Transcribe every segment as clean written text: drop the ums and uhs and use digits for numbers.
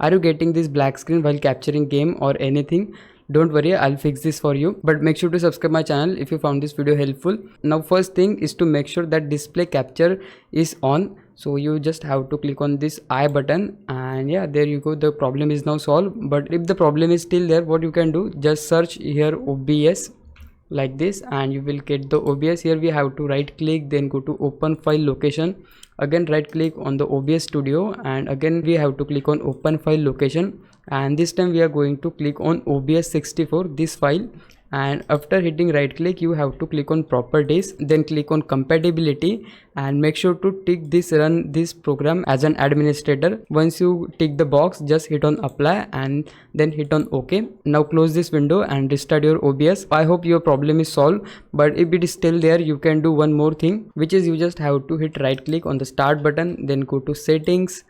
Are you getting this black screen while capturing game or anything? Don't worry, I'll fix this for you, but make sure to subscribe my channel if you found this video helpful. Now first thing is to make sure that display capture is on. So you just have to click on this I button, and yeah, there you go, the problem is now solved. But if the problem is still there, what you can do, just search here OBS like this, and you will get the OBS. Here we have to right click, then go to open file location, again right click on the OBS studio, and again we have to click on open file location, and this time we are going to click on OBS 64, this file. And after hitting right click, you have to click on properties, then click on compatibility, and make sure to tick this run this program as an administrator. Once you tick the box, just hit on apply and then hit on OK. Now close this window and restart your OBS. I hope your problem is solved, but if it is still there, you can do one more thing, which is you just have to hit right click on the start button, then go to settings.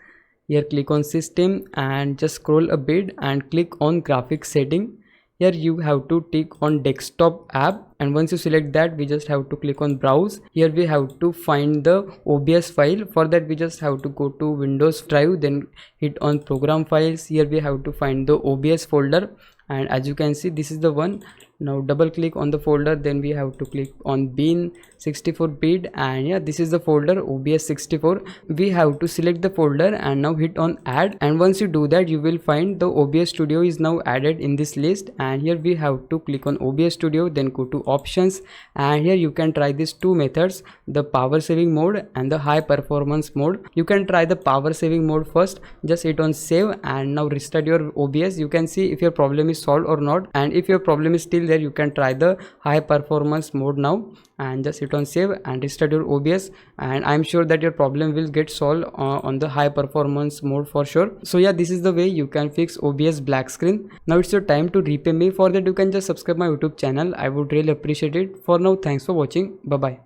Here click on system and just scroll a bit and click on graphics setting. Here you have to tick on desktop app, and once you select that, we just have to click on browse. Here we have to find the OBS file. For that we just have to go to Windows drive, then hit on program files. Here we have to find the OBS folder, and as you can see, this is the one. Now double click on the folder, then we have to click on bin 64-bit, and yeah, this is the folder OBS 64. We have to select the folder and now hit on add, and once you do that, you will find the OBS studio is now added in this list. And here we have to click on OBS studio, then go to options, and here you can try these two methods, the power saving mode and the high performance mode. You can try the power saving mode first. Just hit on save and now restart your OBS. You can see if your problem is solved or not, and if your problem is still there, you can try the high performance mode now, and just hit on save and restart your OBS, and I'm sure that your problem will get solved on the high performance mode for sure. So yeah, this is the way you can fix OBS black screen. Now it's your time to repay me. For that, you can just subscribe my YouTube channel. I would really appreciate it. For now, thanks for watching. Bye bye.